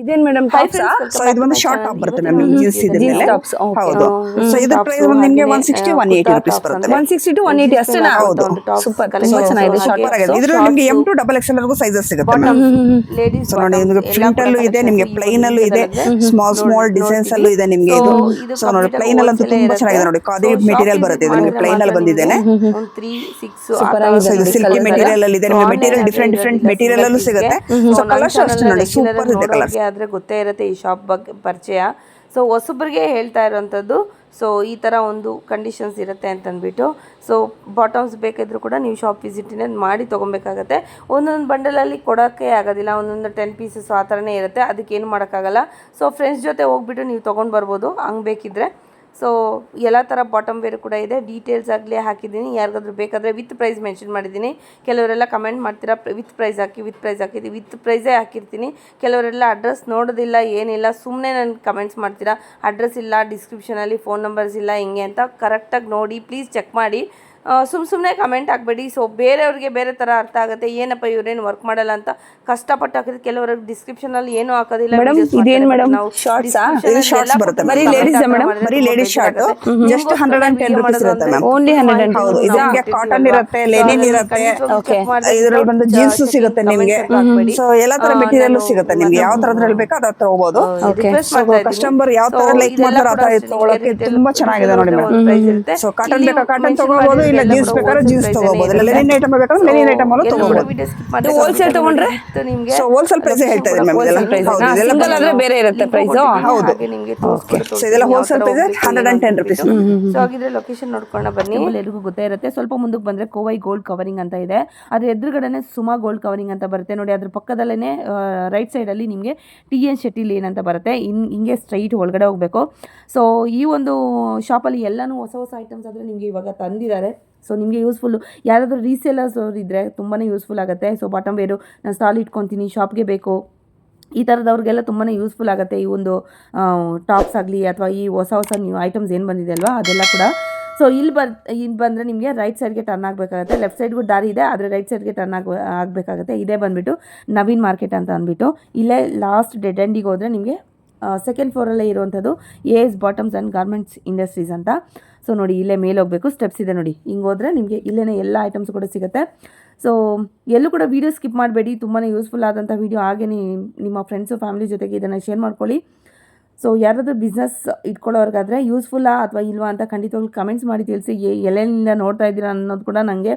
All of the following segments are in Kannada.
ಇದೇನ್ ಮೇಡಮ್ ಟಾಪ್ಸ್ ಸೊ ಇದು ಒಂದು ಶಾರ್ಟ್ ಟಾಪ್ ಬರುತ್ತೆ ಮ್ಯಾಮ್ ನಿಮ್ಗೆ ಜೀನ್ಸ್ ಇದೆ ಮೇಲೆ ಟಾಪ್ಸ್ ಹೌದು ಸೊ ಇದ್ರ ಪ್ರೈಸ್ ಒಂದು ನಿಮಗೆ 160 180 ರೂಪೀಸ್ ಬರುತ್ತೆ 160 to 180 ಅಷ್ಟೇನಾ ಹೌದು ಸೂಪರ್ ತುಂಬಾ ಚೆನ್ನಾಗಿದೆ ಶಾರ್ಟ್ ಇದ್ರಲ್ಲಿ ನಿಮಗೆ M to XXL ವರೆಗೂ ಸೈಜಸ್ ಸಿಗುತ್ತೆ ಮ್ಯಾಮ್ ಸೊ ನೋಡಿ ನಿಮಗೆ ಪ್ರಿಂಟ್ ಅಲ್ಲೂ ಇದೆ ನಿಮಗೆ ಪ್ಲೈನ್ ಅಲ್ಲೂ ಇದೆ ಸ್ಮಾಲ್ ಡಿಸೈನ್ಸ್ ಅಲ್ಲೂ ಇದೆ ನಿಮಗೆ ಇದು ಸೊ ನೋಡಿ ಪ್ಲೈನ್ ಅಲ್ಲಿ ತುಂಬಾ ಚೆನ್ನಾಗಿದೆ ನೋಡಿ ಖಾದಿ ಮೆಟೀರಿಯಲ್ ಬರುತ್ತೆ ಇದು ನಿಮಗೆ ಪ್ಲೈನ್ ಅಲ್ಲಿ ಬಂದಿದ್ದೇನೆ ಇದು ಸಿಲ್ಕಿ ಮೆಟೀರಿಯಲ್ ಅಲ್ಲಿ ಇದೆ ನಿಮಗೆ ಮೆಟೀರಿಯಲ್ ಡಿಫರೆಂಟ್ ಮೆಟೀರಿಯಲ್ ಅಲ್ಲೂ ಸಿಗುತ್ತೆ ಸೊ ಕಲರ್ಸ್ ಅಷ್ಟೇ ನೋಡಿ ಸೂಪರ್ ಇದೆ ಕಲರ್ಸ್ ಆದರೆ ಗೊತ್ತೇ ಇರುತ್ತೆ ಈ ಶಾಪ್ ಬಗ್ಗೆ ಪರಿಚಯ. ಸೊ ಹೊಸಬ್ರಿಗೆ ಹೇಳ್ತಾ ಇರೋವಂಥದ್ದು. ಸೊ ಈ ಥರ ಒಂದು ಕಂಡೀಷನ್ಸ್ ಇರುತ್ತೆ ಅಂತಂದ್ಬಿಟ್ಟು ಸೊ ಬಾಟಮ್ಸ್ ಬೇಕಿದ್ರೂ ಕೂಡ ನೀವು ಶಾಪ್ ವಿಸಿಟಿನ ಮಾಡಿ ತೊಗೊಬೇಕಾಗತ್ತೆ. ಒಂದೊಂದು ಬಂಡಲಲ್ಲಿ ಕೊಡೋಕ್ಕೆ ಆಗೋದಿಲ್ಲ, ಒಂದೊಂದು 10 ಪೀಸಸ್ ಆ ಥರನೇ ಇರುತ್ತೆ, ಅದಕ್ಕೇನು ಮಾಡೋಕ್ಕಾಗಲ್ಲ. ಸೊ ಫ್ರೆಂಡ್ಸ್ ಜೊತೆ ಹೋಗ್ಬಿಟ್ಟು ನೀವು ತೊಗೊಂಡು ಬರ್ಬೋದು ಹಂಗೆ ಬೇಕಿದ್ದರೆ. ಸೊ ಎಲ್ಲ ಥರ ಬಾಟಮ್ ವೇರ್ ಕೂಡ ಇದೆ, ಡೀಟೇಲ್ಸ್ ಆಗಲಿ ಹಾಕಿದ್ದೀನಿ. ಯಾರಿಗಾದ್ರೂ ಬೇಕಾದರೆ ವಿತ್ ಪ್ರೈಸ್ ಮೆನ್ಷನ್ ಮಾಡಿದ್ದೀನಿ. ಕೆಲವರೆಲ್ಲ ಕಮೆಂಟ್ ಮಾಡ್ತೀರಾ ವಿತ್ ಪ್ರೈಸ್ ಹಾಕಿದ್ದೀವಿ, ವಿತ್ ಪ್ರೈಸೇ ಹಾಕಿರ್ತೀನಿ. ಕೆಲವರೆಲ್ಲ ಅಡ್ರೆಸ್ ನೋಡೋದಿಲ್ಲ ಏನಿಲ್ಲ, ಸುಮ್ಮನೆ ನನಗೆ ಕಮೆಂಟ್ಸ್ ಮಾಡ್ತೀರಾ ಅಡ್ರೆಸ್ ಇಲ್ಲ, ಡಿಸ್ಕ್ರಿಪ್ಷನಲ್ಲಿ ಫೋನ್ ನಂಬರ್ಸ್ ಇಲ್ಲ ಹಿಂಗೆ ಅಂತ. ಕರೆಕ್ಟಾಗಿ ನೋಡಿ ಪ್ಲೀಸ್ ಚೆಕ್ ಮಾಡಿ, ಸುಮ್ಮನೆ ಕಮೆಂಟ್ ಹಾಕಬೇಡಿ. ಸೊ ಬೇರೆಯವ್ರಿಗೆ ಬೇರೆ ಥರ ಅರ್ಥ ಆಗುತ್ತೆ, ಏನಪ್ಪ ಇವ್ರೇನು ವರ್ಕ್ ಮಾಡಲ್ಲ ಅಂತ ಕಷ್ಟಪಟ್ಟು ಹಾಕಿದ್ರೆ. ಕೆಲವರಿಗೆ ಡಿಸ್ಕ್ರಿಪ್ಷನಲ್ಲಿ ಏನೂ ಹಾಕೋದಿಲ್ಲ. ಇದೇನು ಮೇಡಮ್ ಶಾರ್ಟ್ಸ್ ಬರುತ್ತೆ ಬರೀ ಲೇಡೀಸ್ ಶಾರ್ಟ್ ಜಸ್ಟ್ 110 ರೂಪೀಸ್ ಇರುತ್ತೆ ಮ್ಯಾಮ್. ಓನ್ಲಿ 110 ಹೌದು ಇದು ನಿಮಗೆ ಕಾಟನ್ ಇರುತ್ತೆ, ಲೆನಿನ್ ಇರುತ್ತೆ, ಇದರಲ್ಲಿ ಬಂದು ಜೀನ್ಸ್ ಸಿಗುತ್ತೆ ನಿಮಗೆ. ಸೊ ಎಲ್ಲಾ ತರ ಮೆಟೀರಿಯಲ್ ಸಿಗುತ್ತೆ ನಿಮಗೆ, ಯಾವ ತರದ್ರಲ್ಲಿ ಬೇಕೋ ಅದ ತಗೋಬಹುದು. ಕಸ್ಟಮರ್ ಯಾವ ತರ ಲೈಕ್ ಮಾಡ್ತಾರೆ ಆ ತರ ತಗೊಳಕ್ಕೆ ತುಂಬಾ ಚೆನ್ನಾಗಿದೆ ನೋಡಿ ಮ್ಯಾಮ್. ಸೊ ಕಾಟನ್ ಬೇಕಾ ಕಾಟನ್ ತಗೋಬಹುದು, ಇಲ್ಲ ಜೀನ್ಸ್ ಬೇಕಾದ್ರೆ ಜೀನ್ಸ್ ತಗೋಬಹುದು, ಇಲ್ಲ ಲೆನಿನ್ ಐಟಮ್ ಬೇಕಾದ್ರೆ ಲೆನಿನ್ ಐಟಮ್ ಅನ್ನು ತಗೋಬಹುದು. ಹೋಲ್ಸೇಲ್ ತಗೊಂಡ್ರೆ ಸೊ ಹೋಲ್ಸೇಲ್ ಪ್ರೈಸ್ ಹೇಳ್ತಾ ಇದ್ದೀನಿ ಮ್ಯಾಮ್. ಇದೆಲ್ಲ ಸಿಂಗಲ್ ಆದ್ರೆ ಬೇರೆ ಇರುತ್ತೆ ಪ್ರೈಸ್. ಹೌದು ಸೊ ಇದೆಲ್ಲ ಹೋಲ್ಸೇಲ್ ಪ್ರೈಸ್ 110 ರೂಪೀಸ್. ಸೊ ಹಾಗಿದ್ರೆ ಲೊಕೇಶನ್ ನೋಡ್ಕೊಂಡು ಬನ್ನಿ, ಎಲ್ಲರಿಗೂ ಗೊತ್ತೇ ಇರುತ್ತೆ. ಸ್ವಲ್ಪ ಮುಂದಕ್ಕೆ ಬಂದ್ರೆ ಕೋವೈ ಗೋಲ್ಡ್ ಕವರಿಂಗ್ ಅಂತ ಇದೆ, ಅದ್ರ ಎದುರುಗಡೆನೆ ಸುಮಾ ಗೋಲ್ಡ್ ಕವರಿಂಗ್ ಅಂತ ಬರುತ್ತೆ ನೋಡಿ. ಅದ್ರ ಪಕ್ಕದಲ್ಲೇ ರೈಟ್ ಸೈಡ್ ಅಲ್ಲಿ ನಿಮಗೆ TN ಶೆಟ್ಟಿ ಲೇನ್ ಅಂತ ಬರುತ್ತೆ. ಹಿಂಗೆ ಸ್ಟ್ರೈಟ್ ಒಳಗಡೆ ಹೋಗಬೇಕು. ಸೊ ಈ ಒಂದು ಶಾಪಲ್ಲಿ ಎಲ್ಲನೂ ಹೊಸ ಐಟಮ್ಸ್ ಆದರೆ ನಿಮಗೆ ಇವಾಗ ತಂದಿದ್ದಾರೆ. ಸೊ ನಿಮಗೆ ಯೂಸ್ಫುಲ್ಲು, ಯಾರಾದರೂ ರೀಸೇಲರ್ಸ್ ಅವ್ರು ಇದ್ದರೆ ತುಂಬಾ ಯೂಸ್ಫುಲ್ ಆಗುತ್ತೆ. ಸೊ ಬಾಟಮ್ ವೇರು ನಾನು ಸ್ಟಾಲ್ ಇಟ್ಕೊತೀನಿ, ಶಾಪ್ಗೆ ಬೇಕು, ಈ ಥರದವ್ರಿಗೆಲ್ಲ ತುಂಬಾ ಯೂಸ್ಫುಲ್ ಆಗುತ್ತೆ ಈ ಒಂದು ಟಾಪ್ಸ್ ಆಗಲಿ ಅಥವಾ ಈ ಹೊಸ ನ್ಯೂ ಐಟಮ್ಸ್ ಏನು ಬಂದಿದೆ ಅಲ್ವಾ ಅದೆಲ್ಲ ಕೂಡ. ಸೊ ಇಲ್ಲಿ ಬಂದರೆ ನಿಮಗೆ ರೈಟ್ ಸೈಡ್ಗೆ ಟರ್ನ್ ಆಗಬೇಕಾಗುತ್ತೆ. ಲೆಫ್ಟ್ ಸೈಡ್ಗೂ ದಾರಿ ಇದೆ, ಆದರೆ ರೈಟ್ ಸೈಡ್ಗೆ ಟರ್ನ್ ಆಗಬೇಕಾಗುತ್ತೆ. ಇದೇ ಬಂದುಬಿಟ್ಟು ನವೀನ್ ಮಾರ್ಕೆಟ್ ಅಂತ ಅಂದ್ಬಿಟ್ಟು, ಇಲ್ಲೇ ಲಾಸ್ಟ್ ಡೆಡ್ ಎಂಡಿಗೆ ಹೋದರೆ ನಿಮಗೆ ಸೆಕೆಂಡ್ ಫ್ಲೋರಲ್ಲೇ ಇರುವಂಥದ್ದು AS bottoms and garments industries ಅಂತ. ಸೊ ನೋಡಿ ಇಲ್ಲೇ ಮೇಲೆ ಹೋಗಬೇಕು, ಸ್ಟೆಪ್ಸ್ ಇದೆ ನೋಡಿ, ಹಿಂಗೆ ಹೋದರೆ ನಿಮಗೆ ಇಲ್ಲೇ ಎಲ್ಲ ಐಟಮ್ಸ್ ಕೂಡ ಸಿಗುತ್ತೆ. ಸೊ ಎಲ್ಲೂ ಕೂಡ ವೀಡಿಯೋ ಸ್ಕಿಪ್ ಮಾಡಬೇಡಿ, ತುಂಬಾ ಯೂಸ್ಫುಲ್ ಆದಂಥ ವೀಡಿಯೋ. ಹಾಗೆ ನಿಮ್ಮ ಫ್ರೆಂಡ್ಸು ಫ್ಯಾಮಿಲಿ ಜೊತೆಗೆ ಇದನ್ನು ಶೇರ್ ಮಾಡ್ಕೊಳ್ಳಿ. ಸೊ ಯಾರಾದರೂ ಬಿಸ್ನೆಸ್ ಇಟ್ಕೊಳ್ಳೋರ್ಗಾದರೆ ಯೂಸ್ಫುಲ್ಲಾ ಅಥವಾ ಇಲ್ವಾ ಅಂತ ಖಂಡಿತವಾಗ್ಲೂ ಕಮೆಂಟ್ಸ್ ಮಾಡಿ ತಿಳಿಸಿ. ಎಲ್ಲೆಲ್ಲಿಂದ ನೋಡ್ತಾ ಇದ್ದೀರಾ ಅನ್ನೋದು ಕೂಡ ನನಗೆ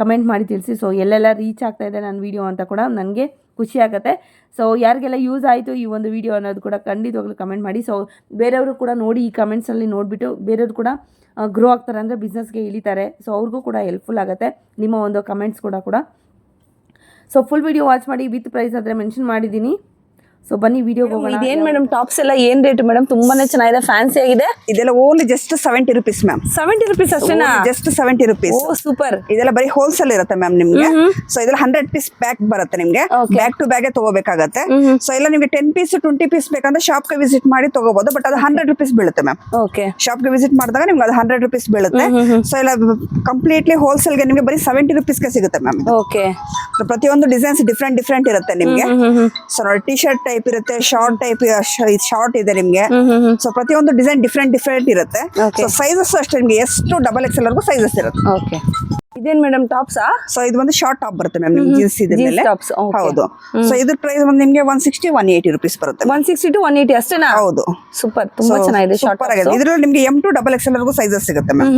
ಕಮೆಂಟ್ ಮಾಡಿ ತಿಳಿಸಿ. ಸೊ ಎಲ್ಲೆಲ್ಲ ರೀಚ್ ಆಗ್ತಾಯಿದೆ ನನ್ನ ವೀಡಿಯೋ ಅಂತ ಕೂಡ ನನಗೆ ಖುಷಿ ಆಗುತ್ತೆ. ಸೊ ಯಾರಿಗೆಲ್ಲ ಯೂಸ್ ಆಯಿತು ಈ ಒಂದು ವೀಡಿಯೋ ಅನ್ನೋದು ಕೂಡ ಖಂಡಿತವಾಗ್ಲೂ ಕಮೆಂಟ್ ಮಾಡಿ. ಸೊ ಬೇರೆಯವರು ಕೂಡ ನೋಡಿ ಈ ಕಮೆಂಟ್ಸಲ್ಲಿ ನೋಡಿಬಿಟ್ಟು ಬೇರೆಯವರು ಕೂಡ ಗ್ರೋ ಆಗ್ತಾರೆ, ಅಂದರೆ ಬಿಸ್ನೆಸ್ಗೆ ಇಳಿತಾರೆ. ಸೊ ಅವ್ರಿಗೂ ಕೂಡ ಹೆಲ್ಪ್ಫುಲ್ ಆಗುತ್ತೆ ನಿಮ್ಮ ಒಂದು ಕಮೆಂಟ್ಸ್ ಕೂಡ. ಸೊ ಫುಲ್ ವೀಡಿಯೋ ವಾಚ್ ಮಾಡಿ, ವಿತ್ ಪ್ರೈಸ್ ಆದರೆ ಮೆನ್ಷನ್ ಮಾಡಿದ್ದೀನಿ. ಸೊ ಬನ್ನಿ ವಿಡಿಯೋಗೆ ಹೋಗೋಣ. ಇದೇನು ಮೇಡಮ್ ಟಾಪ್ಸ್ ಎಲ್ಲ ಏನು ರೇಟ್ ಮೇಡಮ್? ತುಂಬಾನೇ ಚೆನ್ನಾಗಿದೆ, ಫ್ಯಾನ್ಸಿ ಆಗಿದೆ. ಇದೆಲ್ಲ only just 70 rupees ma'am. 70 rupees ಅಷ್ಟೇನಾ? Just 70 rupees. Oh super. ಇದೆಲ್ಲ ಬರೀ ಹೋಲ್ಸೇಲ್ ಇರುತ್ತೆ ಮ್ಯಾಮ್ ನಿಮ್ಗೆ. ಸೊ ಇದೆಲ್ಲ 100 ಪೀಸ್ ಪ್ಯಾಕ್ ಬರುತ್ತೆ ನಿಮ್ಗೆ, ಬ್ಯಾಗ್ ಟು ಬ್ಯಾಗ್ ತಗೋಬೇಕಾಗತ್ತೆ. ಸೊ ಎಲ್ಲ ನಿಮ್ಗೆ 10 ಪೀಸ್ 20 ಪೀಸ್ ಬೇಕಂದ್ರೆ ಶಾಪ್ ಗೆ ವಿಸಿಟ್ ಮಾಡಿ ತಗೋಬಹುದು. ಬಟ್ ಅದು 100 ರೂಪೀಸ್ ಬೀಳುತ್ತೆ ಮ್ಯಾಮ್. ಓಕೆ, ಶಾಪ್ ಗೆ ವಿಸಿಟ್ ಮಾಡಿದಾಗ ನಿಮ್ಗೆ ಅದು 100 ರೂಪೀಸ್ ಬೀಳುತ್ತೆ. ಸೊ ಎಲ್ಲ ಕಂಪ್ಲೀಟ್ಲಿ ಹೋಲ್ಸೇಲ್ ಗೆ ನಿಮ್ಗೆ ಬರೀ 70 ರೂಪೀಸ್ ಗೆ ಸಿಗುತ್ತೆ ಮ್ಯಾಮ್. ಓಕೆ, ಪ್ರತಿಯೊಂದು ಡಿಸೈನ್ಸ್ ಡಿಫ್ರೆಂಟ್ ಇರುತ್ತೆ ನಿಮ್ಗೆ. ಸೊ ನೋಡಿ ಟಿ ಶರ್ಟ್ ಟೈಪ್ ಇರುತ್ತೆ, ಶಾರ್ಟ್ ಟೈಪ್ ಶಾರ್ಟ್ ಇದೆ ನಿಮ್ಗೆ. ಸೊ ಪ್ರತಿಯೊಂದು ಡಿಸೈನ್ ಡಿಫ್ರೆಂಟ್ ಇರುತ್ತೆ. ಸೊ ಸೈಜಸ್ ಅಷ್ಟೇ ನಿಮ್ಗೆ ಎಷ್ಟು XXL ವರೆಗೂ ಸೈಜಸ್ ಇರುತ್ತೆ. ಓಕೆ, ಇದೇನ್ ಮೇಡಮ್ ಟಾಪ್ಸಾ? ಸೊ ಇದು ಒಂದು ಶಾರ್ಟ್ ಟಾಪ್ ಬರುತ್ತೆ ಮ್ಯಾಮ್ ನಿಮ್ಗೆ, ಜೀನ್ಸ್ ಇದೆ ಮೇಲೆ. ಹೌದು. ಸೊ ಇದ್ರ ಪ್ರೈಸ್ ಬಂದು ನಿಮ್ಗೆ 160 180 ರೂಪೀಸ್ ಬರುತ್ತೆ. 160 to 180 ಅಷ್ಟೇನಾ? ಹೌದು. ಸೂಪರ್, ತುಂಬಾ ಚೆನ್ನಾಗಿದೆ ಶಾರ್ಟ್ ಟಾಪ್. ಇದ್ರಲ್ಲಿ ನಿಮ್ಗೆ M to XXL ವರೆಗೂ ಸೈಜಸ್ ಸಿಗುತ್ತೆ ಮ್ಯಾಮ್.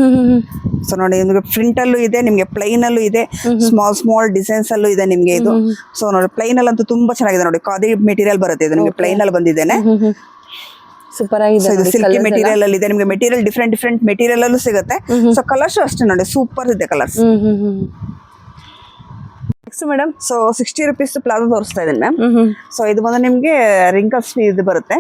ಸೊ ನೋಡಿ ನಿಮ್ಗೆ ಪ್ರಿಂಟ್ ಅಲ್ಲೂ ಇದೆ, ನಿಮ್ಗೆ ಪ್ಲೈನ್ ಅಲ್ಲೂ ಇದೆ, ಸ್ಮಾಲ್ ಡಿಸೈನ್ಸ್ ಅಲ್ಲೂ ಇದೆ ನಿಮ್ಗೆ ಇದು. ಸೊ ನೋಡಿ ಪ್ಲೈನ್ ಅಲ್ಲಿ ಅಂತೂ ತುಂಬಾ ಚೆನ್ನಾಗಿದೆ ನೋಡಿ, ಖಾದಿ ಮೆಟೀರಿಯಲ್ ಬರುತ್ತೆ ಇದು ನಿಮ್ಗೆ, ಪ್ಲೈನ್ ಅಲ್ಲಿ ಬಂದಿದ್ದೇನೆ. ಸೂಪರ್ ಆಗಿದೆ. ಇದು ಸಿಲ್ಕಿ ಮೆಟೀರಿಯಲ್ ಅಲ್ಲಿ ಇದೆ ನಿಮ್ಗೆ, ಮೆಟೀರಿಯಲ್ ಡಿಫ್ರೆಂಟ್ ಮೆಟೀರಿಯಲ್ ಅಲ್ಲೂ ಸಿಗುತ್ತೆ. ಸೊ ಕಲರ್ಸ್ ಅಷ್ಟೇ ನೋಡಿ ಸೂಪರ್ ಇದೆ colours. Next madam, so 60 rupees palazzo ತೋರಿಸ್ತಾ ಇದ್ದೀನಿ ಮ್ಯಾಮ್. ಸೊ ಇದು ಬಂದು ನಿಮ್ಗೆ ರಿಂಕಲ್ಸ್ ಇದು ಬರುತ್ತೆ.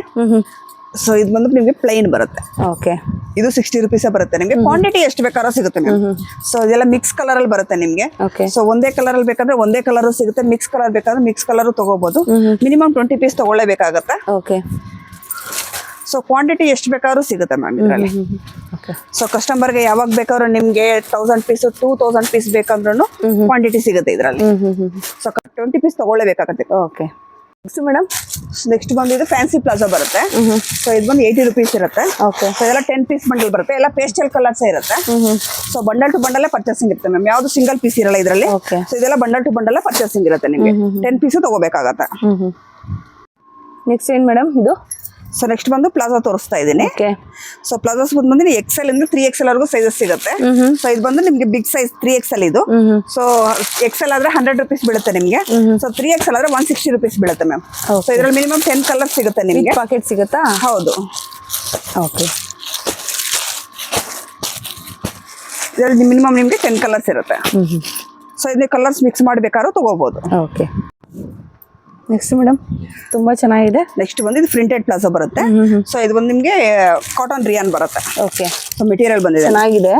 ಸೊ ಇದು ಬಂದು ನಿಮ್ಗೆ ಪ್ಲೈನ್ ಬರುತ್ತೆ. ಓಕೆ, ಇದು 60 ರೂಪೀಸ್ ಬರುತ್ತೆ ನಿಮ್ಗೆ. ಕ್ವಾಂಟಿಟಿ ಎಷ್ಟು ಬೇಕಾದ್ರೂ ಸಿಗುತ್ತೆ ಮ್ಯಾಮ್. ಸೊ ಇದೆಲ್ಲ ಮಿಕ್ಸ್ ಕಲರ್ ಅಲ್ಲಿ ಬರುತ್ತೆ ನಿಮ್ಗೆ. ಸೊ ಒಂದೇ ಕಲರ್ ಅಲ್ಲಿ ಬೇಕಾದ್ರೆ ಒಂದೇ ಕಲರ್ ಸಿಗುತ್ತೆ, ಮಿಕ್ಸ್ ಕಲರ್ ಬೇಕಾದ್ರೆ ಮಿಕ್ಸ್ ಕಲರ್ ತಗೋಬಹುದು. ಮಿನಿಮಮ್ 20 ಪೀಸ್ ತಗೊಳ್ಳೇಬೇಕಾಗತ್ತೆ. ಓಕೆ, ಸೊ ಕ್ವಾಂಟಿಟಿ ಎಷ್ಟು ಬೇಕಾದ್ರೂ ಸಿಗುತ್ತೆ ಮ್ಯಾಮ್ ಇದರಲ್ಲಿ. ಸೊ ಕಸ್ಟಮರ್ಗೆ ಯಾವಾಗ ಬೇಕಾದ್ರೂ ನಿಮ್ಗೆ 1000 ಪೀಸ್ 2000 ಪೀಸ್ ಬೇಕಂದ್ರೂ ಕ್ವಾಂಟಿಟಿ ಸಿಗುತ್ತೆ ಇದರಲ್ಲಿ. ಸೊ 20 ಪೀಸ್ ತಗೊಳ್ಳೇಬೇಕಾಗತ್ತೆ. ಓಕೆ, ಮೇಡಮ್ ನೆಕ್ಸ್ಟ್ ಬಂದು ಇದು ಫ್ಯಾನ್ಸಿ ಪ್ಲಾಜೋ ಬರುತ್ತೆ. ಸೊ ಇದು ಬಂದು 80 rupees ಇರುತ್ತೆ. ಓಕೆ. ಸೊ ಇದೆಲ್ಲ 10 piece ಬಂಡಲ್ ಬರುತ್ತೆ. ಎಲ್ಲ ಪೇಸ್ಟಲ್ ಕಲರ್ಸ್ ಇರುತ್ತೆ. So bundle to bundle purchasing ಇರುತ್ತೆ ಮ್ಯಾಮ್. ಯಾವ್ದು ಸಿಂಗಲ್ ಪೀಸ್ ಇರಲ್ಲ ಇದರಲ್ಲಿ. ಸೊ ಇದೆಲ್ಲ ಬಂಡಲ್ ಟು ಬಂಡಲ್ ಪರ್ಚೇಸಿಂಗ್ ಇರುತ್ತೆ ನಿಮಗೆ. 10 piece ತಗೋಬೇಕಾಗತ್ತೆ. ನೆಕ್ಸ್ಟ್ ಏನ್ ಮೇಡಮ್ ಇದು? ಸೊ ನೆಕ್ಸ್ಟ್ ಬಂದು ಪ್ಲಾಜೋ ತೋರಿಸ್ತಾ ಇದ್ದೀನಿ. ಓಕೆ. ಸೊ ಪ್ಲಾಜೋಸ್ ಬಂದು XL ಇಂದ 3XL ವರೆಗೂ ಸೈಜಸ್ ಸಿಗುತ್ತೆ. ಸೊ ಇದು ಬಂದು ನಿಮ್ಗೆ ಬಿಗ್ ಸೈಜ್ 3XL ಇದು. ಸೊ XL ಆದ್ರೆ 100 rupees ಬೀಳುತ್ತೆ ನಿಮ್ಗೆ. ಸೊ 3XL ಆದ್ರೆ 160 rupees ಬೀಳುತ್ತೆ ಮ್ಯಾಮ್. ಸೊ ಇದ್ರಲ್ಲಿ ಮಿನಿಮಮ್ 10 ಕಲರ್ ಸಿಗುತ್ತೆ ನಿಮ್ಗೆ. ಪಾಕೆಟ್ ಸಿಗುತ್ತಾ? ಹೌದು. ಓಕೆ. ಇದರಲ್ಲಿ ಮಿನಿಮಮ್ ನಿಮ್ಗೆ 10 ಕಲರ್ಸ್ ಇರುತ್ತೆ. ಸೊ ಇದನ್ನ ಕಲರ್ಸ್ ಮಿಕ್ಸ್ ಮಾಡ್ಬೇಕಾದ್ರೂ ತಗೋಬಹುದು. ಓಕೆ. ನೆಕ್ಸ್ಟ್ ಮೇಡಮ್ ತುಂಬಾ ಚೆನ್ನಾಗಿದೆ. ನೆಕ್ಸ್ಟ್ ಬಂದು ಇದು ಪ್ರಿಂಟೆಡ್ ಪ್ಲಾಜೋ ಬರುತ್ತೆ. ಸೊ ಇದು ಬಂದು ನಿಮ್ಗೆ ಕಾಟನ್ ರಿಯಾನ್ ಬರುತ್ತೆ. ಓಕೆ. ಸೊ ಮೆಟೀರಿಯಲ್ ಬಂದಿದೆ, ಚೆನ್ನಾಗಿದೆ.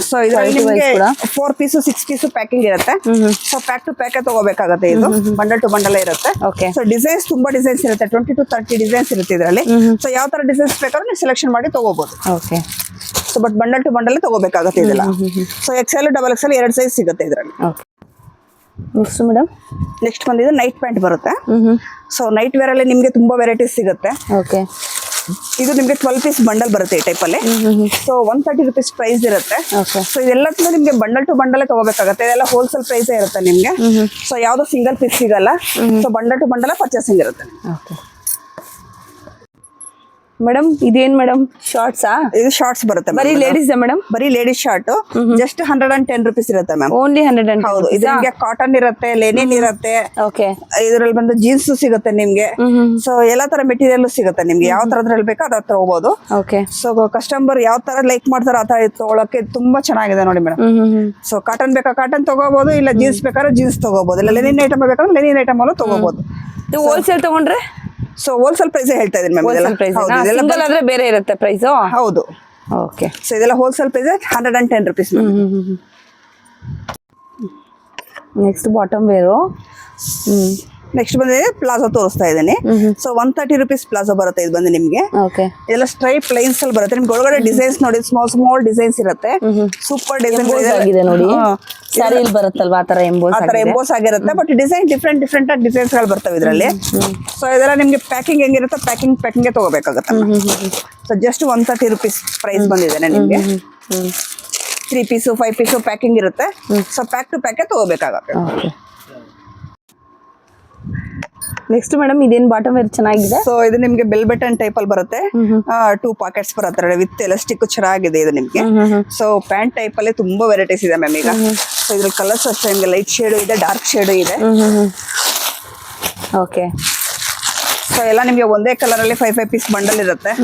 ಸೊ ಇದರಲ್ಲಿ ನಿಮಗೆ 4 piece 6 piece ಪ್ಯಾಕಿಂಗ್ ಇರುತ್ತೆ. ಸೊ ಪ್ಯಾಕ್ ಟು ಪ್ಯಾಕ್ ತಗೋಬೇಕಾಗುತ್ತೆ. ಇದು ಬಂಡಲ್ ಟು ಬಂಡಲ್ ಇರುತ್ತೆ. ಓಕೆ. ಸೊ ಡಿಸೈನ್ಸ್ ತುಂಬಾ ಡಿಸೈನ್ಸ್ ಇರುತ್ತೆ. 20 to 30 ಡಿಸೈನ್ಸ್ ಇರುತ್ತೆ ಇದರಲ್ಲಿ. ಸೊ ಯಾವ ತರ ಡಿಸೈನ್ಸ್ ಬೇಕಾದ್ರೂ ನೀವು ಸೆಲೆಕ್ಷನ್ ಮಾಡಿ ತಗೋಬಹುದು. Okay. So but bundle to bundle ತಗೋಬೇಕಾಗುತ್ತೆ ಇದೆಲ್ಲ. ಸೊ XL XXL 2 ಸೈಜ್ ಸಿಗುತ್ತೆ ಇದರಲ್ಲಿ. ಓಕೆ. ನೆಕ್ಸ್ಟ್ ಮೇಡಮ್ ನೆಕ್ಸ್ಟ್ ಬಂದಿದೆ ನೈಟ್ ಪ್ಯಾಂಟ್ ಬರುತ್ತೆ. ಸೊ ನೈಟ್ ವೇರ್ ಅಲ್ಲಿ ನಿಮ್ಗೆ ತುಂಬಾ ವೆರೈಟೀಸ್ ಸಿಗುತ್ತೆ. ಓಕೆ. ಇದು ನಿಮ್ಗೆ 12 piece ಬಂಡಲ್ ಬರುತ್ತೆ ಈ ಟೈಪ್ ಅಲ್ಲಿ. ಸೊ 130 rupees ಪ್ರೈಸ್ ಇರುತ್ತೆ. ಓಕೆ. ಸೊ ಇದೆಲ್ಲ ನಿಮ್ಗೆ ಬಂಡಲ್ ಟು ಬಂಡಲ್ ತಗೋಬೇಕಾಗುತ್ತೆ. ಇದೆಲ್ಲ ಹೋಲ್ಸೇಲ್ ಪ್ರೈಸ್ ಇರುತ್ತೆ ನಿಮ್ಗೆ. ಸೊ ಯಾವ್ದು ಸಿಂಗಲ್ ಪೀಸ್ ಸಿಗಲ್ಲ. So bundle to bundle purchasing ಇರುತ್ತೆ. ಓಕೆ. ಮೇಡಮ್ ಇದೇನ್ ಮೇಡಮ್ ಶಾರ್ಟ್ಸಾ? ಇದು ಶಾರ್ಟ್ಸ್ ಬರುತ್ತೆ. ಬರೀ ಲೇಡೀಸ್ ಮೇಡಮ್? ಬರೀ ಲೇಡೀಸ್ ಶಾರ್ಟ್ ಜಸ್ಟ್ 110 rupees ಇರುತ್ತೆ ಮ್ಯಾಮ್. ಓನ್ಲಿ 110. ಹೌದು. ಇದು ನಿಮ್ಗೆ ಕಾಟನ್ ಇರುತ್ತೆ, ಲೆನಿನ್ ಇರುತ್ತೆ. ಓಕೆ. ಇದರಲ್ಲಿ ಬಂದು ಜೀನ್ಸ್ ಸಿಗುತ್ತೆ ನಿಮ್ಗೆ. ಸೊ ಎಲ್ಲಾ ತರ ಮೆಟೀರಿಯಲ್ ಸಿಗುತ್ತೆ ನಿಮ್ಗೆ. ಯಾವ ತರದ್ರಲ್ಲಿ ಬೇಕೋ ಅದ್ರ ತಗೋಬಹುದು. ಓಕೆ. ಸೊ ಕಸ್ಟಮರ್ ಯಾವ ತರ ಲೈಕ್ ಮಾಡ್ತಾರೋ ಆ ತರ ತಗೊಳಕ್ಕೆ ತುಂಬಾ ಚೆನ್ನಾಗಿದೆ ನೋಡಿ ಮೇಡಮ್. ಸೊ ಕಾಟನ್ ಬೇಕಾ ಕಾಟನ್ ತಗೋಬಹುದು, ಇಲ್ಲ ಜೀನ್ಸ್ ಬೇಕಾದ್ರೆ ಜೀನ್ಸ್ ತಗೋಬಹುದು, ಇಲ್ಲ ಲೆನಿನ್ ಐಟಮ್ ಬೇಕಾದ್ರೆ ಲೆನಿನ್ ಐಟಮ್ ಅಲ್ಲೂ ತಗೋಬಹುದು. ಹೋಲ್ಸೇಲ್ ತಗೊಂಡ್ರೆ ಸೊ ಹೋಲ್ಸೇಲ್ ಪ್ರೈಸ್ ಹೇಳ್ತಾ ಇದೀನಿ ಮ್ಯಾಮ್. ಸಿಂಗಲ್ ಆದ್ರೆ ಬೇರೆ ಇರುತ್ತೆ ಪ್ರೈಸ್. ಹೌದು. ಓಕೆ. ಸೊ ಇದೆಲ್ಲ wholesale price 110 rupees. Next bottom wear. Next ಬಂದಿದೆ ಪ್ಲಾಜೋ ತೋರಿಸ್ತಾ ಇದ್ದೀನಿ. ಸೊ 130 rupees ಪ್ಲಾಜೋ ಬರುತ್ತೆ. ಇದು ಬಂದು ನಿಮ್ಗೆ ಓಕೆ. ಇದೆಲ್ಲ ಸ್ಟ್ರೈಪ್ ಲೈನ್ಸ್ ಅಲ್ಲಿ ಬರುತ್ತೆ. ನಿಮ್ಗೆ ಒಳಗಡೆ ಡಿಸೈನ್ಸ್ ನೋಡಿ, ಸ್ಮಾಲ್ ಡಿಸೈನ್ಸ್ ಇರುತ್ತೆ. ಸೂಪರ್ ಡಿಸೈನ್ ಆಗಿದೆ ನೋಡಿ. ಸ್ಯಾರಿಲ್ ಬರುತ್ತಲ್ವಾ ಆ ತರ ಎಂಬೋಸ್ ಆಗಿರುತ್ತೆ. ಬಟ್ ಡಿಸೈನ್ ಡಿಫ್ರೆಂಟ್ ಡಿಸೈನ್ಸ್ ಗಳು ಬರ್ತವೆ ಇದರಲ್ಲಿ. ಸೊ ಇದೆಲ್ಲ ನಿಮ್ಗೆ ಪ್ಯಾಕಿಂಗ್ ಹೆಂಗಿರುತ್ತೆ ಪ್ಯಾಕಿಂಗ್ ತಗೋಬೇಕಾಗುತ್ತೆ. ಸೊ ಜಸ್ಟ್ 130 rupees ಪ್ರೈಸ್ ಬಂದಿದೆ ನಿಮ್ಗೆ. 3 piece 5 piece ಪ್ಯಾಕಿಂಗ್ ಇರುತ್ತೆ. ಸೊ ಪ್ಯಾಕ್ ಟು ಪ್ಯಾಕ್ ತಗೋಬೇಕಾಗುತ್ತೆ. ನೆಕ್ಸ್ಟ್ ಮೇಡಮ್ ಇದೇನ್ ಬಾಟಮ್ ವೇರ್ ಚೆನ್ನಾಗಿದೆ. ಸೊ ಇದು ನಿಮ್ಗೆ ಬೆಲ್ ಬಟನ್ ಟೈಪ್ ಅಲ್ಲಿ ಬರುತ್ತೆ. 2 pockets ಬರುತ್ತೆ ವಿತ್ ಎಲಾಸ್ಟಿಕ್ ಚೆನ್ನಾಗಿದೆ ಇದು ನಿಮ್ಗೆ. ಸೊ ಪ್ಯಾಂಟ್ ಟೈಪ್ ಅಲ್ಲಿ ತುಂಬಾ ವೆರೈಟೀಸ್ ಇದೆ ಮ್ಯಾಮ್ ಈಗ. ಸೊ ಇದ್ರ ಕಲರ್ಸ್ ಅಷ್ಟೇ ನಿಮ್ಗೆ ಲೈಟ್ ಶೇಡ್ ಇದೆ, ಡಾರ್ಕ್ ಶೇಡ್ ಇದೆ. ಓಕೆ. ಸೊ ಎಲ್ಲ ನಿಮ್ಗೆ ಒಂದೇ ಕಲರ್ ಅಲ್ಲಿ 5 piece ಬಂಡಲ್ ಇರುತ್ತೆ.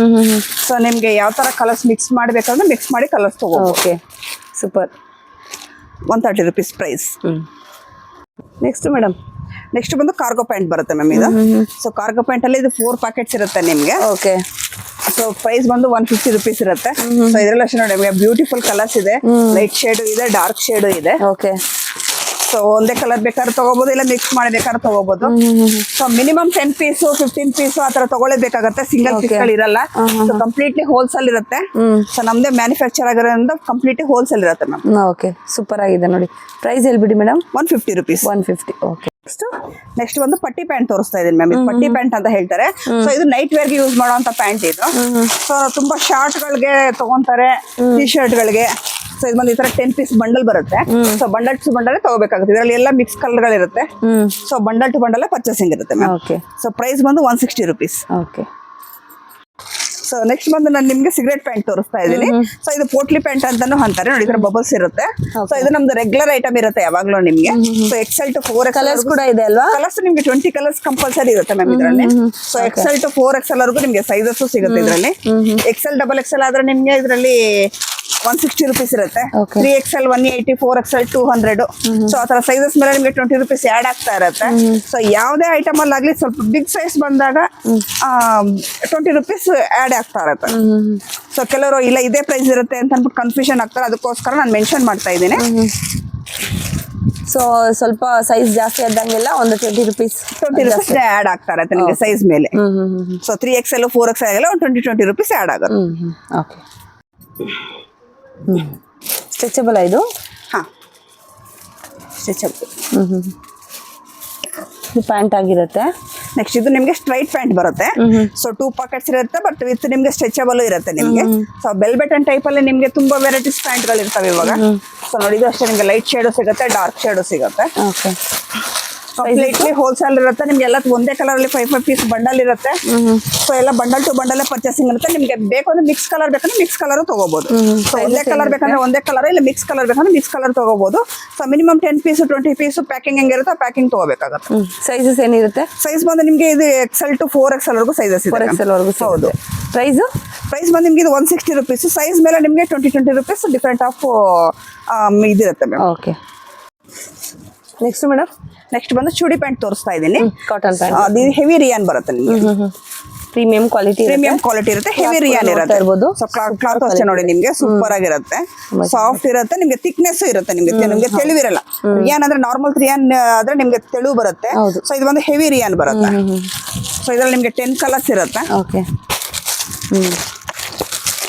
ಸೊ ನಿಮ್ಗೆ ಯಾವ ತರ ಕಲರ್ಸ್ ಮಿಕ್ಸ್ ಮಾಡ್ಬೇಕಂದ್ರೆ ಮಿಕ್ಸ್ ಮಾಡಿ ಕಲರ್ಸ್ ತಗೋಬಹುದು. Okay. Super. 130 rupees price. Next madam next ಬಂದು ಕಾರ್ಗೋ ಪ್ಯಾಂಟ್ ಬರುತ್ತೆ ಮ್ಯಾಮ್ ಇದು. ಸೊ ಕಾರ್ಗೋ ಪ್ಯಾಂಟ್ ಅಲ್ಲಿ ಇದು 4 packets ಇರುತ್ತೆ ನಿಮ್ಗೆ. ಓಕೆ. ಸೊ ಪ್ರೈಸ್ ಬಂದು 150 rupees ಇರುತ್ತೆ. ಸೊ ಇದ್ರಲ್ಲಿ ಅಷ್ಟೇ ನೋಡಿ ಬ್ಯೂಟಿಫುಲ್ ಕಲರ್ಸ್ ಇದೆ, ಲೈಟ್ ಶೇಡ್ ಇದೆ, ಡಾರ್ಕ್ ಶೇಡ್ ಇದೆ. ಓಕೆ. ಸೊ ಒಂದೇ ಕಲರ್ ಬೇಕಾದ್ರೆ ತಗೋಬಹುದು, ಇಲ್ಲ ಮಿಕ್ಸ್ ಮಾಡಿ ಬೇಕಾದ್ರೆ ತಗೋಬಹುದು. ಸೊ ಮಿನಿಮಮ್ 10 piece 15 piece ಆ ತರ ತಗೊಳ್ಳೇಬೇಕಾಗತ್ತೆ. ಸಿಂಗಲ್ ಪೀಸ್ ಗಳು ಇರಲ್ಲ. ಸೊ ಕಂಪ್ಲೀಟ್ಲಿ ಹೋಲ್ಸೇಲ್ ಇರುತ್ತೆ. ಸೊ ನಮ್ದೇ ಮ್ಯಾನುಫ್ಯಾಕ್ಚರ್ ಆಗಿರೋದ್ರಿಂದ ಕಂಪ್ಲೀಟ್ಲಿ ಹೋಲ್ಸೇಲ್ ಇರುತ್ತೆ ಮ್ಯಾಮ್. ಓಕೆ. ಸೂಪರ್ ಆಗಿದೆ ನೋಡಿ. ಪ್ರೈಸ್ ಹೇಳ್ಬಿಡಿ ಮೇಡಮ್. 150 rupees. 150. ಓಕೆ. ನೆಕ್ಸ್ಟ್ ಒಂದು ಪಟ್ಟಿ ಪ್ಯಾಂಟ್ ತೋರಿಸ್ತಾ ಇದೀನಿ ಮ್ಯಾಮ್. ಇದು ಪಟ್ಟಿ ಪ್ಯಾಂಟ್ ಅಂತ ಹೇಳ್ತಾರೆ. ಸೊ ಇದು ನೈಟ್ ವೇರ್ ಗೆ ಯೂಸ್ ಮಾಡುವಂತ ಪ್ಯಾಂಟ್ ಇದು. ಸೊ ತುಂಬಾ ಶಾರ್ಟ್ ಗಳಿಗೆ ತಗೊಂತಾರೆ, ಟಿ ಶರ್ಟ್ ಗಳಿಗೆ. ಸೊ ಇದು ಬಂದು ಈ ತರ 10 piece ಬಂಡಲ್ ಬರುತ್ತೆ. ಸೊ ಬಂಡಲ್ ಟು ಬಂಡಲ್ ತಗೋಬೇಕಾಗುತ್ತೆ. ಇದರಲ್ಲಿ ಎಲ್ಲ ಮಿಕ್ಸ್ ಕಲರ್ ಗಳಿರುತ್ತೆ. So bundle to bundle purchasing ಇರುತ್ತೆ ಮ್ಯಾಮ್. ಓಕೆ. ಸೊ ಪ್ರೈಸ್ ಬಂದು 160 rupees. ಓಕೆ. ಸೊ ನೆಕ್ಸ್ಟ್ ಬಂದು ನಾನು ನಿಮ್ಗೆ ಸಿಗರೇಟ್ ಪ್ಯಾಂಟ್ ತೋರಿಸ್ತಾ ಇದ್ದೀನಿ. ಸೊ ಇದು ಪೋಟ್ಲಿ ಪ್ಯಾಂಟ್ ಅಂತಾನು ಅಂತಾರೆ ನೋಡಿ. ಇದರ ಬಬಲ್ಸ್ ಇರುತ್ತೆ. ಸೊ ಇದು ನಮ್ದು ರೆಗ್ಯುಲರ್ ಐಟಮ್ ಇರುತ್ತೆ ಯಾವಾಗ್ಲೂ ನಿಮ್ಗೆ. So XL to 4XL colours ಕೂಡ ಇದೆ ಅಲ್ವಾ? ಕಲರ್ಸ್ ನಿಮ್ಗೆ 20 ಕಲರ್ಸ್ ಕಂಪಲ್ಸರಿ ಇರುತ್ತೆ ಮ್ಯಾಮ್ ಇದರಲ್ಲಿ. ಸೊ XL to 4XL ವರೆಗೂ ನಿಮ್ಗೆ ಸೈಜಸ್ ಸಿಗುತ್ತೆ ಇದರಲ್ಲಿ. XL XXL ಆದ್ರೆ ನಿಮ್ಗೆ ಇದರಲ್ಲಿ 160 rupees ಇರುತ್ತೆ. 3XL 180, 4XL 200. ಸೊ ಆ ತರ ಸೈಜಸ್ ಮೇಲೆ ನಿಮ್ಗೆ 20 rupees ಆಡ್ ಆಗ್ತಾ ಇರುತ್ತೆ. ಸೊ ಯಾವುದೇ ಐಟಮ್ ಅಲ್ಲಿ ಆಗ್ಲಿ ಸ್ವಲ್ಪ ಬಿಗ್ ಸೈಜ್ ಬಂದಾಗ 20 rupees ಆಡ್ ಆಗ್ತಾ ಇರುತ್ತೆ. ಸೊ ಕೆಲವರು ಇಲ್ಲ ಇದೇ ಪ್ರೈಸ್ ಇರುತ್ತೆ ಅಂತ ಅನ್ಬಿಟ್ಟು ಕನ್ಫ್ಯೂಷನ್ ಆಗ್ತಾರೆ. ಅದಕ್ಕೋಸ್ಕರ ನಾನು ಮೆನ್ಷನ್ ಮಾಡ್ತಾ ಇದ್ದೀನಿ. ಸೊ ಸ್ವಲ್ಪ ಸೈಜ್ ಜಾಸ್ತಿ ಆದಂಗೆಲ್ಲ ಒಂದು 20 rupees ಆಡ್ ಆಗ್ತಾ ಇರುತ್ತೆ ನಿಮಗೆ ಸೈಜ್ ಮೇಲೆ. ಸೊ 3XL 4XL ಎಲ್ಲ ಒಂದು 20 rupees ಆಡ್ ಆಗುತ್ತೆ. ಓಕೆ. ಸ್ಟ್ರೆಚಬಲ್ ಇದು. ಹಾಂ ಸ್ಟ್ರೆಚಬಲ್. ಇದು ಪ್ಯಾಂಟ್ ಆಗಿರುತ್ತೆ. ನೆಕ್ಸ್ಟ್ ಇದು ನಿಮ್ಗೆ ಸ್ಟ್ರೈಟ್ ಪ್ಯಾಂಟ್ ಬರುತ್ತೆ. ಸೊ 2 ಪಾಕೆಟ್ಸ್ ಇರುತ್ತೆ, ಬಟ್ ವಿತ್ ನಿಮ್ಗೆ ಸ್ಟ್ರೆಚಬಲ್ ಇರುತ್ತೆ ನಿಮ್ಗೆ. ಸೊ ಬೆಲ್ ಬಟನ್ ಟೈಪ್ ಅಲ್ಲಿ ನಿಮ್ಗೆ ತುಂಬಾ ವೆರೈಟೀಸ್ ಪ್ಯಾಂಟ್ ಗಳು ಇರ್ತವೆ ಇವಾಗ. ಸೊ ನೋಡಿ ಇದು ಅಷ್ಟೇ ನಿಮ್ಗೆ ಲೈಟ್ ಶೇಡು ಸಿಗುತ್ತೆ, ಡಾರ್ಕ್ ಶೇಡು ಸಿಗುತ್ತೆ. ಓಕೆ, ಕಂಪ್ಲೀಟ್ಲಿ ಹೋಲ್ಸೇಲ್ ಇರುತ್ತೆ ನಿಮ್ಗೆ. ಎಲ್ಲ ಒಂದೇ ಕಲರ್ ಅಲ್ಲಿ 5 ಪೀಸ್ ಬಂಡಲ್ ಇರುತ್ತೆ. ಸೊ ಎಲ್ಲ ಬಂಡಲ್ ಟು ಬಂಡಲ್ ಪರ್ಚೇಸಿಂಗ್ ಇರುತ್ತೆ. ನಿಮ್ಗೆ ಬೇಕು ಅಂದ್ರೆ ಮಿಕ್ಸ್ ಕಲರ್ ಬೇಕಂದ್ರೆ ಮಿಕ್ಸ್ ಕಲರ್ ತಗೋಬಹುದು. ಸೊ ಒಂದೇ ಕಲರ್ ಬೇಕಂದ್ರೆ ಒಂದೇ ಕಲರ್, ಇಲ್ಲ ಮಿಕ್ಸ್ ಕಲರ್ ಬೇಕಂದ್ರೆ ಮಿಕ್ಸ್ ಕಲರ್ ತಗೋಬಹುದು. So minimum 10 piece 20 piece packing ಹೆಂಗಿರುತ್ತೆ ಪ್ಯಾಕಿಂಗ್ ತಗೋಬೇಕಾಗುತ್ತೆ. ಸೈಜಸ್ ಏನಿರುತ್ತೆ? ಸೈಜ್ ಬಂದು ನಿಮ್ಗೆ ಇದು XL to 4XL ವರೆಗೂ ಸೈಜಸ್ ಇದೆ. 4XL ವರೆಗೂ. ಹೌದು. ಪ್ರೈಸ್ ಬಂದು ನಿಮ್ಗೆ ಇದು 160 ರುಪೀಸ್. ಸೈಜ್ ಮೇಲೆ ನಿಮ್ಗೆ 20 ರುಪೀಸ್ ಡಿಫ್ರೆಂಟ್ ಆಫ್ ಇದಿರುತ್ತೆ ma'am. Okay, next madam. Next ಬಂದು ಚೂಡಿ ಪ್ಯಾಂಟ್ ತೋರಿಸ್ತಾ ಇದ್ದೀನಿ. Cotton pant. ಅದು ಹೆವಿ ರಿಯಾನ್ ಬರುತ್ತೆ ನಿಮ್ಗೆ. ಪ್ರೀಮಿಯಂ ಕ್ವಾಲಿಟಿ ಇರುತ್ತೆ, ಹೆವಿ ರಿಯಾನ್ ಇರುತ್ತೆ. ಸೊ ಕ್ಲಾತ್ ಅಷ್ಟೇ ನೋಡಿ ನಿಮ್ಗೆ ಸೂಪರ್ ಆಗಿರುತ್ತೆ, ಸಾಫ್ಟ್ ಇರುತ್ತೆ, ನಿಮ್ಗೆ ಥಿಕ್ನೆಸ್ ಇರುತ್ತೆ, ನಿಮ್ಗೆ ತೆಳುವಿರಲ್ಲ. ರಿಯಾನ್ ಅಂದ್ರೆ ನಾರ್ಮಲ್ ರಿಯಾನ್ ಆದ್ರೆ ನಿಮ್ಗೆ ತೆಳು ಬರುತ್ತೆ. ಸೊ ಇದು ಒಂದು ಹೆವಿ ರಿಯಾನ್ ಬರುತ್ತೆ. ಸೊ ಇದ್ರಲ್ಲಿ ನಿಮ್ಗೆ 10 ಕಲರ್ಸ್ ಇರುತ್ತೆ. ಓಕೆ,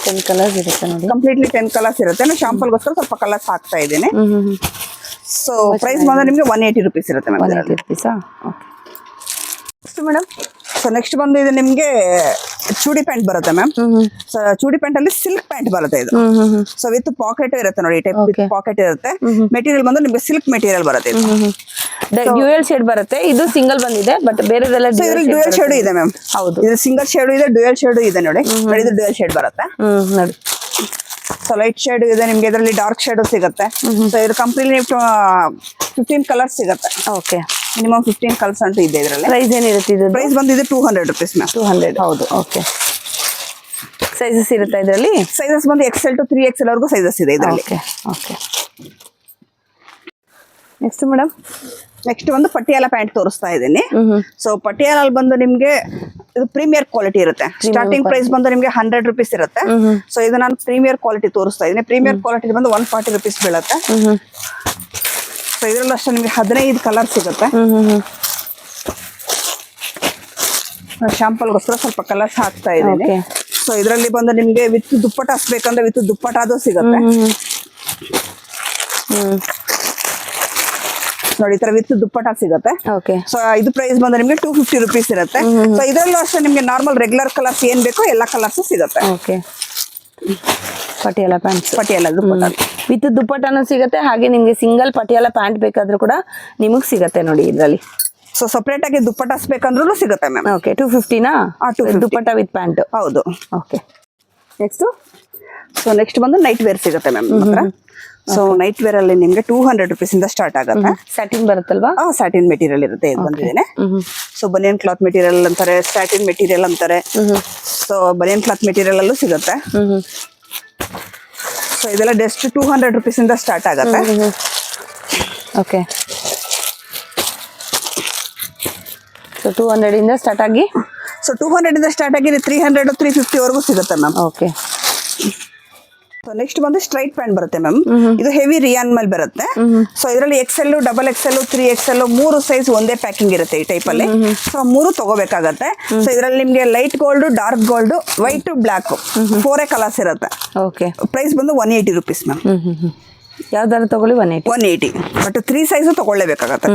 10 ಕಲರ್ಸ್ ಇರುತ್ತೆ ನೋಡಿ. ಕಂಪ್ಲೀಟ್ಲಿ 10 ಕಲರ್ಸ್ ಇರುತ್ತೆ. ನಾನು ಶಾಂಪಲ್ಗೋಸ್ಕರ ಸ್ವಲ್ಪ ಕಲರ್ಸ್ ಹಾಕ್ತಾ ಇದ್ದೀನಿ. ಸೊ ಪ್ರೈಸ್ ಬಂದ್ರೆ ನಿಮ್ಗೆ 180 ರುಪೀಸ್ ಇರುತ್ತೆ ಮ್ಯಾಮ್. 180 ರುಪೀಸಾ? Okay. Next madam, so next ಬಂದು ಇದು ನಿಮ್ಗೆ ಚೂಡಿ ಪ್ಯಾಂಟ್ ಬರುತ್ತೆ ಮ್ಯಾಮ್. ಸೊ ಚೂಡಿ ಪ್ಯಾಂಟ್ ಅಲ್ಲಿ ಸಿಲ್ಕ್ ಪ್ಯಾಂಟ್ ಬರುತ್ತೆ ಇದು. ಸೊ ವಿತ್ ಪಾಕೆಟ್ ಇರುತ್ತೆ ನೋಡಿ, ಟೈಪ್ ವಿತ್ ಪಾಕೆಟ್ ಇರುತ್ತೆ. ಮೆಟೀರಿಯಲ್ ಬಂದು ನಿಮ್ಗೆ ಸಿಲ್ಕ್ ಮೆಟೀರಿಯಲ್ ಬರುತ್ತೆ ಇದು. ಡ್ಯೂಯಲ್ ಶೇಡ್ ಬರುತ್ತೆ. ಇದು ಸಿಂಗಲ್ ಬಂದಿದೆ, ಬಟ್ ಬೇರೆದೆಲ್ಲ ಡ್ಯೂಯಲ್ ಶೇಡ್ ಇದೆ ಮ್ಯಾಮ್. ಹೌದು, ಇದು ಸಿಂಗಲ್ ಶೇಡ್ ಇದೆ, ಡ್ಯೂಯಲ್ ಶೇಡ್ ಇದೆ ನೋಡಿ. ಇದು ಡ್ಯೂಯಲ್ ಶೇಡ್ ಬರುತ್ತೆ ನೋಡಿ. ಸೊ ಲೈಟ್ ಶೇಡ್ ಇದೆ ನಿಮ್ಗೆ, ಇದರಲ್ಲಿ ಡಾರ್ಕ್ ಶೇಡ್ ಸಿಗುತ್ತೆ. ಸೊ ಇದು ಕಂಪ್ಲೀಟ್ಲಿ 15 ಕಲರ್ಸ್ ಸಿಗುತ್ತೆ. ಓಕೆ, ಮಿನಿಮಮ್ 15 ಕಲರ್ಸ್ ಅಂತೂ ಇದೆ ಇದರಲ್ಲಿ. ಪ್ರೈಸ್ ಏನಿರುತ್ತೆ ಇದು? ಪ್ರೈಸ್ ಬಂದಿದೆ 200 ರುಪೀಸ್ ಮ್ಯಾಮ್. 200. ಹೌದು. ಓಕೆ, ಸೈಜಸ್ ಇರುತ್ತೆ ಇದರಲ್ಲಿ? ಸೈಜಸ್ ಬಂದು XL to 3XL ವರೆಗೂ ಸೈಜಸ್ ಇದೆ ಇದರಲ್ಲಿ. Okay, okay. Next madam. Next ಒಂದು ಪಟಿಯಾಲ ಪ್ಯಾಂಟ್ ತೋರಿಸ್ತಾ ಇದ್ದೀನಿ. ಸೊ ಪಟಿಯಾಲ ಬಂದು ನಿಮ್ಗೆ ಇದು ಪ್ರೀಮಿಯರ್ ಕ್ವಾಲಿಟಿ ಇರುತ್ತೆ. ಸ್ಟಾರ್ಟಿಂಗ್ ಪ್ರೈಸ್ ಬಂದು ನಿಮ್ಗೆ 100 ರುಪೀಸ್ ಇರುತ್ತೆ. ಸೊ ಇದು ನಾನು ಪ್ರೀಮಿಯರ್ ಕ್ವಾಲಿಟಿ ತೋರಿಸ್ತಾ ಇದ್ದೀನಿ. ಪ್ರೀಮಿಯರ್ ಕ್ವಾಲಿಟಿ ಬಂದು 140 ರುಪೀಸ್ ಬೀಳುತ್ತೆ. ಸೊ ಇದರಲ್ಲಿ ಅಷ್ಟೇ ನಿಮ್ಗೆ 15 ಕಲರ್ ಸಿಗುತ್ತೆ. ಶಾಂಪಲ್ಗೋಸ್ಕರ ಸ್ವಲ್ಪ ಕಲರ್ಸ್ ಹಾಕ್ತಾ ಇದ್ದೀನಿ. ಸೊ ಇದರಲ್ಲಿ ಬಂದು ನಿಮ್ಗೆ ವಿತ್ ದುಪ್ಪಟ್ಟ ಬೇಕಂದ್ರೆ ವಿತ್ ದುಪ್ಪಟ್ಟಾದು ಸಿಗುತ್ತೆ ನೋಡಿ. ಈ ತರ ವಿತ್ ದುಪ್ಪಟ್ಟ ಸಿಗುತ್ತೆ. ಓಕೆ. ಸೊ ಇದು ಪ್ರೈಸ್ ಬಂದು ನಿಮ್ಗೆ 250 ರುಪೀಸ್ ಇರುತ್ತೆ. ಸೊ ಇದರಲ್ಲೂ ಅಷ್ಟೇ ನಿಮ್ಗೆ ನಾರ್ಮಲ್ ರೆಗ್ಯುಲರ್ ಕಲರ್ಸ್ ಏನ್ ಬೇಕೋ ಎಲ್ಲ ಕಲರ್ಸ್ ಸಿಗುತ್ತೆ. Okay, Patiala pant. Patiala dupatta with ದುಪ್ಪಟ್ಟನೂ ಸಿಗುತ್ತೆ, ಹಾಗೆ ನಿಮ್ಗೆ ಸಿಂಗಲ್ ಪಟಿಯಾಲ ಪ್ಯಾಂಟ್ ಬೇಕಾದ್ರೂ ಕೂಡ ನಿಮಗೆ ಸಿಗುತ್ತೆ ನೋಡಿ ಇದರಲ್ಲಿ. ಸೊ ಸಪರೇಟ್ ಆಗಿ ದುಪ್ಪಟ್ಟಾಸ್ ಬೇಕಂದ್ರೂ ಸಿಗುತ್ತೆ ಮ್ಯಾಮ್. ಓಕೆ, 250ನಾ? Dupatta with pant. ಹೌದು. Okay, next. ಸೊ ನೆಕ್ಸ್ಟ್ ಬಂದು ನೈಟ್ ವೇರ್ ಸಿಗುತ್ತೆ ಮ್ಯಾಮ್ ಹತ್ರ. ಸೊ ನೈಟ್ ವೇರ್ ಅಲ್ಲಿ ನಿಮ್ಗೆ 200 ರುಪೀಸ್ ಇಂದ ಸ್ಟಾರ್ಟ್ ಆಗುತ್ತೆ. ಸ್ಯಾಟಿನ್ ಬರುತ್ತಲ್ವಾ? ಸ್ಯಾಟಿನ್ ಮೆಟೀರಿಯಲ್ ಇರುತ್ತೆ. ಇದು ಬಂದಿದ್ದೇನೆ. ಸೊ ಬನಿಯನ್ ಕ್ಲಾತ್ ಮೆಟೀರಿಯಲ್ ಅಂತಾರೆ, ಸ್ಯಾಟಿನ್ ಮೆಟೀರಿಯಲ್ ಅಂತಾರೆ. ಸೊ ಬನಿಯನ್ ಕ್ಲಾತ್ ಮೆಟೀರಿಯಲ್ ಅಲ್ಲೂ ಸಿಗುತ್ತೆ. ಸೊ ಇದೆಲ್ಲ ಜಸ್ಟ್ 200 ರುಪೀಸ್ ಇಂದ ಸ್ಟಾರ್ಟ್ ಆಗುತ್ತೆ. ಓಕೆ, ಸೊ 200 ಇಂದ ಸ್ಟಾರ್ಟ್ ಆಗಿ, ಸೊ 200 ಇಂದ ಸ್ಟಾರ್ಟ್ ಆಗಿ 300 350 ವರೆಗೂ ಸಿಗುತ್ತೆ ಮ್ಯಾಮ್. ಓಕೆ. ಸೊ ನೆಕ್ಸ್ಟ್ ಬಂದು ಸ್ಟ್ರೈಟ್ ಪ್ಯಾಂಟ್ ಬರುತ್ತೆ ಮ್ಯಾಮ್. ಇದು ಹೆವಿ ರಿಯಾನ್ ಮೇಲೆ ಬರುತ್ತೆ. ಸೊ ಇದರಲ್ಲಿ XL, XXL, 3XL 3 ಸೈಜ್ ಒಂದೇ ಪ್ಯಾಕಿಂಗ್ ಇರುತ್ತೆ ಈ ಟೈಪ್ ಅಲ್ಲಿ. ಸೊ 3 ತಗೋಬೇಕಾಗತ್ತೆ. ಸೊ ಇದರಲ್ಲಿ ನಿಮ್ಗೆ light gold, dark gold, white, black 4 colours ಇರುತ್ತೆ. ಓಕೆ, ಪ್ರೈಸ್ ಬಂದು 180 ರುಪೀಸ್ ಮ್ಯಾಮ್. ಯಾವ್ದಾದ್ರು ತಗೊಳ್ಳಿ 180. But 3 size ತಗೊಳ್ಳೇಬೇಕಾಗತ್ತೆ.